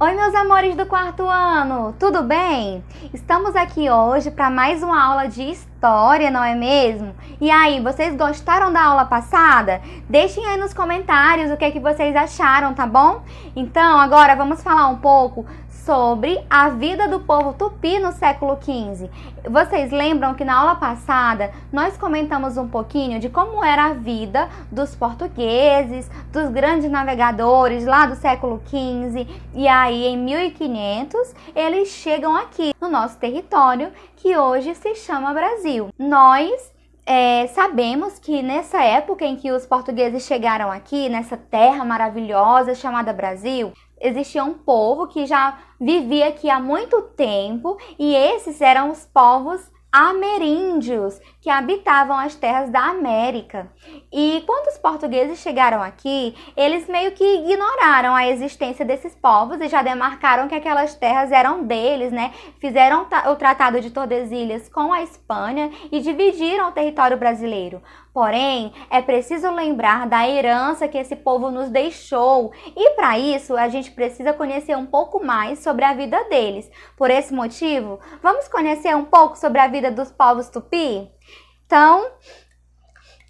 Oi, meus amores do quarto ano, tudo bem? Estamos aqui hoje para mais uma aula de história, não é mesmo? E aí, vocês gostaram da aula passada? Deixem aí nos comentários o que é que vocês acharam, tá bom? Então, agora vamos falar um pouco sobre a vida do povo tupi no século XV. Vocês lembram que na aula passada nós comentamos um pouquinho de como era a vida dos portugueses, dos grandes navegadores lá do século XV, e aí em 1500 eles chegam aqui no nosso território, que hoje se chama Brasil. Nós sabemos que nessa época em que os portugueses chegaram aqui, nessa terra maravilhosa chamada Brasil, existia um povo que já vivia aqui há muito tempo, e esses eram os povos ameríndios, que habitavam as terras da América. E quando os portugueses chegaram aqui, eles meio que ignoraram a existência desses povos e já demarcaram que aquelas terras eram deles, né? Fizeram o Tratado de Tordesilhas com a Espanha e dividiram o território brasileiro. Porém, é preciso lembrar da herança que esse povo nos deixou, e para isso a gente precisa conhecer um pouco mais sobre a vida deles. Por esse motivo, vamos conhecer um pouco sobre a vida dos povos tupi? Então,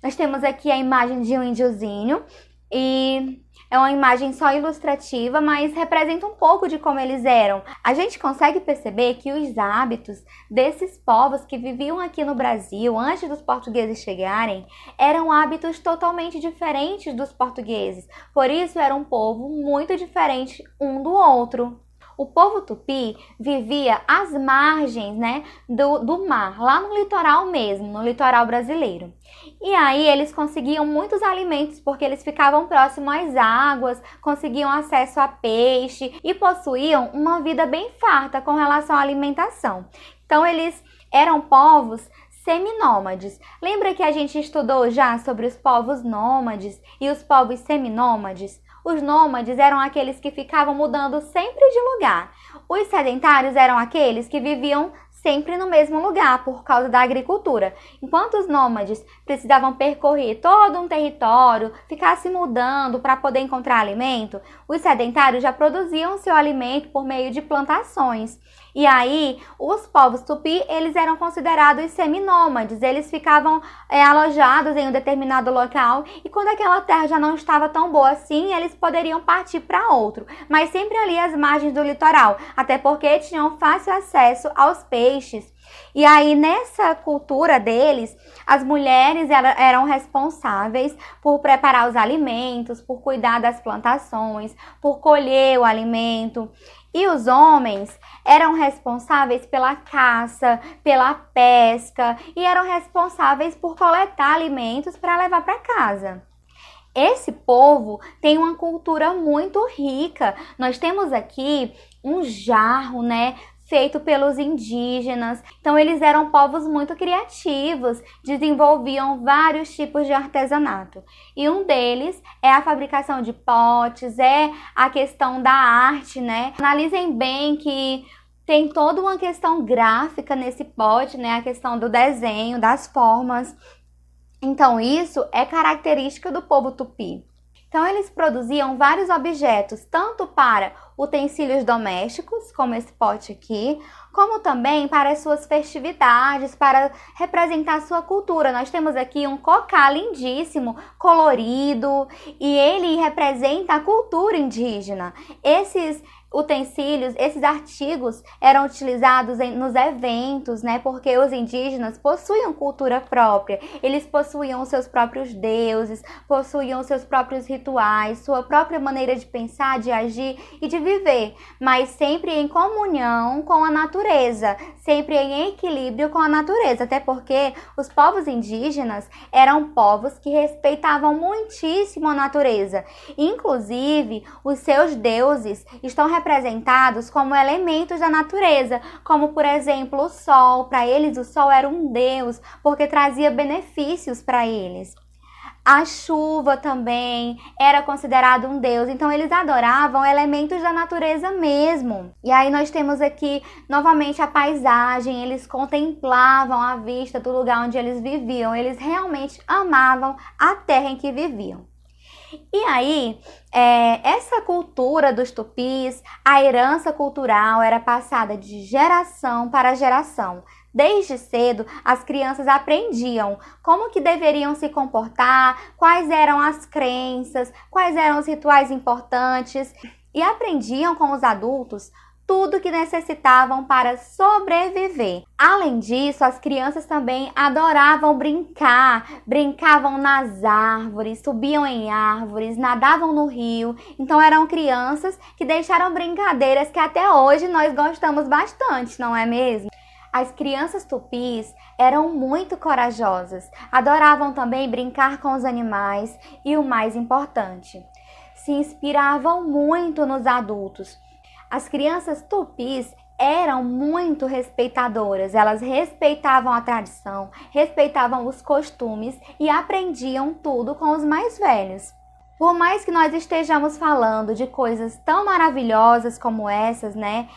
nós temos aqui a imagem de um índiozinho, e é uma imagem só ilustrativa, mas representa um pouco de como eles eram. A gente consegue perceber que os hábitos desses povos que viviam aqui no Brasil antes dos portugueses chegarem eram hábitos totalmente diferentes dos portugueses. Por isso era um povo muito diferente um do outro. O povo tupi vivia às margens, né, do mar, lá no litoral mesmo, no litoral brasileiro. E aí eles conseguiam muitos alimentos porque eles ficavam próximos às águas, conseguiam acesso a peixe e possuíam uma vida bem farta com relação à alimentação. Então eles eram povos seminômades. Lembra que a gente estudou já sobre os povos nômades e os povos seminômades? Os nômades eram aqueles que ficavam mudando sempre de lugar. Os sedentários eram aqueles que viviam sempre no mesmo lugar por causa da agricultura. Enquanto os nômades precisavam percorrer todo um território, ficar se mudando para poder encontrar alimento, os sedentários já produziam seu alimento por meio de plantações. E aí, os povos tupi, eles eram considerados seminômades. Eles ficavam alojados em um determinado local, e quando aquela terra já não estava tão boa assim, eles poderiam partir para outro, mas sempre ali às margens do litoral, até porque tinham fácil acesso aos peixes. E aí, nessa cultura deles, as mulheres eram responsáveis por preparar os alimentos, por cuidar das plantações, por colher o alimento. E os homens eram responsáveis pela caça, pela pesca, e eram responsáveis por coletar alimentos para levar para casa. Esse povo tem uma cultura muito rica. Nós temos aqui um jarro, né, feito pelos indígenas. Então eles eram povos muito criativos, desenvolviam vários tipos de artesanato. E um deles é a fabricação de potes, é a questão da arte, né? Analisem bem que tem toda uma questão gráfica nesse pote, né? A questão do desenho, das formas. Então isso é característica do povo tupi. Então eles produziam vários objetos, tanto para utensílios domésticos, como esse pote aqui, como também para as suas festividades, para representar sua cultura. Nós temos aqui um cocá lindíssimo, colorido, e ele representa a cultura indígena. Esses utensílios, esses artigos eram utilizados nos eventos, né? Porque os indígenas possuíam cultura própria, eles possuíam seus próprios deuses, possuíam seus próprios rituais, sua própria maneira de pensar, de agir e de viver, mas sempre em comunhão com a natureza, sempre em equilíbrio com a natureza, até porque os povos indígenas eram povos que respeitavam muitíssimo a natureza. Inclusive, os seus deuses estão representados como elementos da natureza, como por exemplo o sol. Para eles o sol era um deus, porque trazia benefícios para eles. A chuva também era considerado um deus, então eles adoravam elementos da natureza mesmo. E aí nós temos aqui novamente a paisagem, eles contemplavam a vista do lugar onde eles viviam, eles realmente amavam a terra em que viviam. E aí, essa cultura dos tupis, a herança cultural era passada de geração para geração. Desde cedo, as crianças aprendiam como que deveriam se comportar, quais eram as crenças, quais eram os rituais importantes e aprendiam com os adultos tudo que necessitavam para sobreviver. Além disso, as crianças também adoravam brincar, brincavam nas árvores, subiam em árvores, nadavam no rio. Então eram crianças que deixaram brincadeiras que até hoje nós gostamos bastante, não é mesmo? As crianças tupis eram muito corajosas, adoravam também brincar com os animais e, o mais importante, se inspiravam muito nos adultos. As crianças tupis eram muito respeitadoras, elas respeitavam a tradição, respeitavam os costumes e aprendiam tudo com os mais velhos. Por mais que nós estejamos falando de coisas tão maravilhosas como essas, né?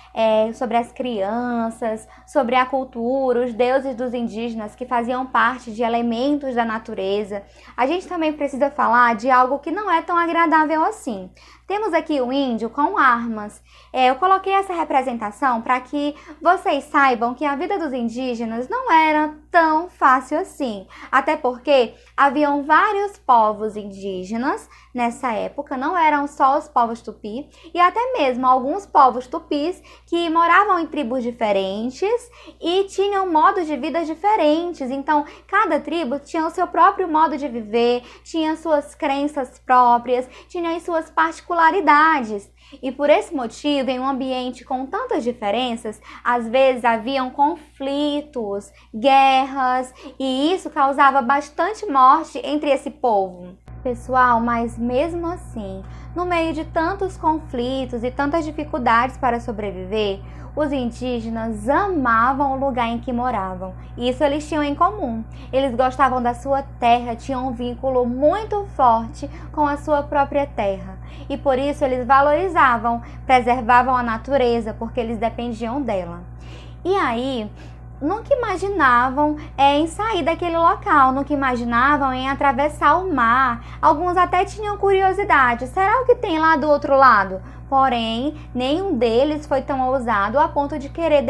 Sobre as crianças, sobre a cultura, os deuses dos indígenas que faziam parte de elementos da natureza, a gente também precisa falar de algo que não é tão agradável assim. Temos aqui o índio com armas. Eu coloquei essa representação para que vocês saibam que a vida dos indígenas não era tão fácil assim. Até porque haviam vários povos indígenas nessa época, não eram só os povos tupi, e até mesmo alguns povos tupis que moravam em tribos diferentes e tinham modos de vida diferentes. Então, cada tribo tinha o seu próprio modo de viver, tinha suas crenças próprias, tinha as suas particularidades. E por esse motivo, em um ambiente com tantas diferenças, às vezes haviam conflitos, guerras, e isso causava bastante morte entre esse povo. Pessoal, mas mesmo assim, no meio de tantos conflitos e tantas dificuldades para sobreviver, os indígenas amavam o lugar em que moravam. Isso eles tinham em comum. Eles gostavam da sua terra, tinham um vínculo muito forte com a sua própria terra. E por isso eles valorizavam, preservavam a natureza, porque eles dependiam dela. E aí, nunca imaginavam em sair daquele local, nunca imaginavam em atravessar o mar. Alguns até tinham curiosidade, será o que tem lá do outro lado? Porém, nenhum deles foi tão ousado a ponto de querer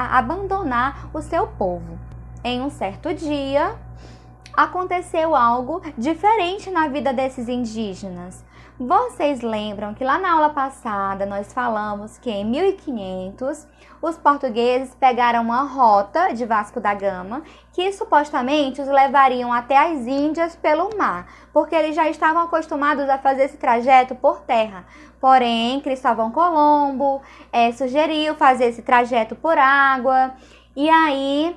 abandonar o seu povo. Em um certo dia, aconteceu algo diferente na vida desses indígenas. Vocês lembram que lá na aula passada nós falamos que em 1500 os portugueses pegaram uma rota de Vasco da Gama que supostamente os levariam até as Índias pelo mar, porque eles já estavam acostumados a fazer esse trajeto por terra. Porém, Cristóvão Colombo sugeriu fazer esse trajeto por água e aí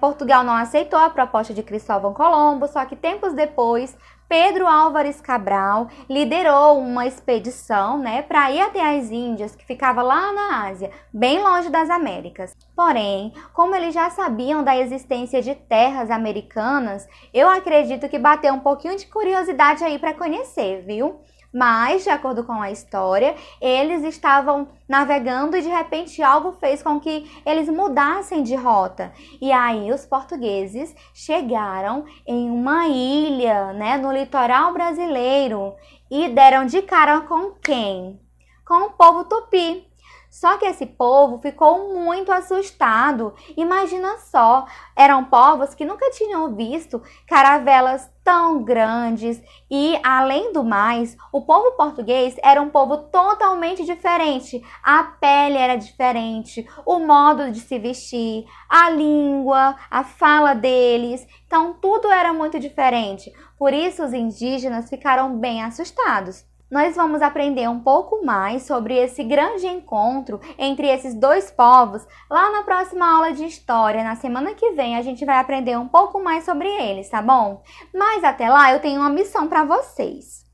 Portugal não aceitou a proposta de Cristóvão Colombo, só que tempos depois Pedro Álvares Cabral liderou uma expedição, para ir até as Índias, que ficava lá na Ásia, bem longe das Américas. Porém, como eles já sabiam da existência de terras americanas, eu acredito que bateu um pouquinho de curiosidade aí para conhecer, viu? Mas, de acordo com a história, eles estavam navegando e de repente algo fez com que eles mudassem de rota. E aí os portugueses chegaram em uma ilha, no litoral brasileiro e deram de cara com quem? Com o povo tupi. Só que esse povo ficou muito assustado. Imagina só, eram povos que nunca tinham visto caravelas tão grandes e, além do mais, o povo português era um povo totalmente diferente. A pele era diferente, o modo de se vestir, a língua, a fala deles. Então, tudo era muito diferente. Por isso, os indígenas ficaram bem assustados. Nós vamos aprender um pouco mais sobre esse grande encontro entre esses dois povos lá na próxima aula de história. Na semana que vem a gente vai aprender um pouco mais sobre eles, tá bom? Mas até lá eu tenho uma missão para vocês.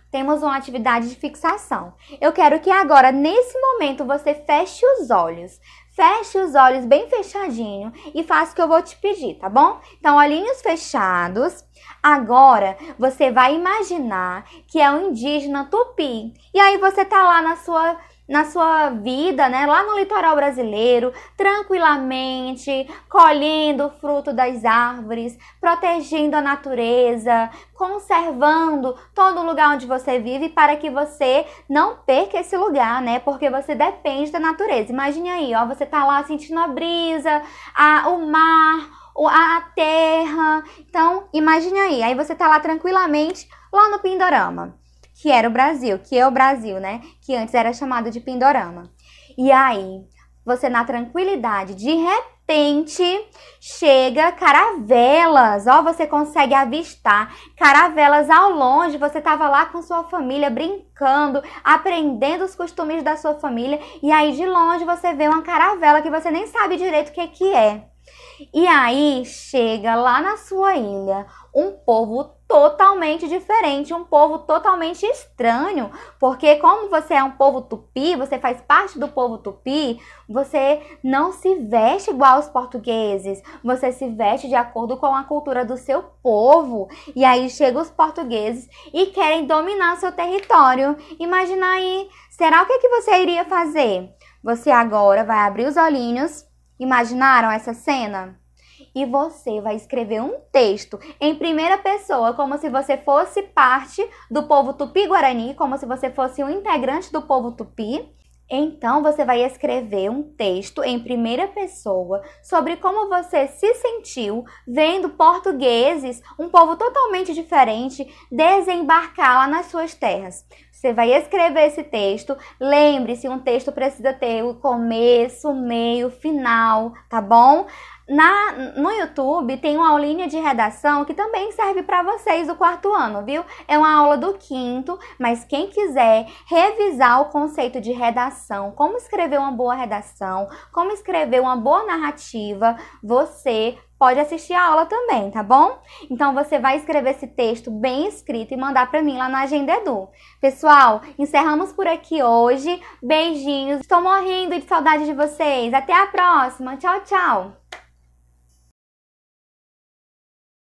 Temos uma atividade de fixação. Eu quero que agora, nesse momento, você feche os olhos. Feche os olhos bem fechadinho e faça o que eu vou te pedir, tá bom? Então, olhinhos fechados. Agora, você vai imaginar que é um indígena tupi. E aí, você tá lá na sua vida, né, lá no litoral brasileiro, tranquilamente, colhendo o fruto das árvores, protegendo a natureza, conservando todo o lugar onde você vive para que você não perca esse lugar, né? Porque você depende da natureza. Imagine aí, ó, você tá lá sentindo a brisa, o mar, a terra. Então, imagine aí você tá lá tranquilamente, lá no Pindorama, que era o Brasil, que é o Brasil, né? Que antes era chamado de Pindorama. E aí, você na tranquilidade, de repente, chega caravelas, ó, você consegue avistar caravelas ao longe, você tava lá com sua família brincando, aprendendo os costumes da sua família, e aí de longe você vê uma caravela que você nem sabe direito o que é. E aí chega lá na sua ilha um povo totalmente diferente, um povo totalmente estranho, porque como você é um povo tupi, você faz parte do povo tupi, você não se veste igual aos portugueses, você se veste de acordo com a cultura do seu povo. E aí chegam os portugueses e querem dominar seu território. Imagina aí, será o que você iria fazer? Você agora vai abrir os olhinhos. Imaginaram essa cena? E você vai escrever um texto em primeira pessoa, como se você fosse parte do povo Tupi-Guarani, como se você fosse um integrante do povo Tupi. Então, você vai escrever um texto em primeira pessoa sobre como você se sentiu vendo portugueses, um povo totalmente diferente, desembarcar lá nas suas terras. Você vai escrever esse texto. Lembre-se, um texto precisa ter o começo, meio, final, tá bom? No YouTube tem uma aulinha de redação que também serve para vocês do quarto ano, viu? É uma aula do quinto, mas quem quiser revisar o conceito de redação, como escrever uma boa redação, como escrever uma boa narrativa, você pode assistir a aula também, tá bom? Então você vai escrever esse texto bem escrito e mandar para mim lá na Agenda Edu. Pessoal, encerramos por aqui hoje. Beijinhos. Estou morrendo de saudade de vocês. Até a próxima. Tchau, tchau.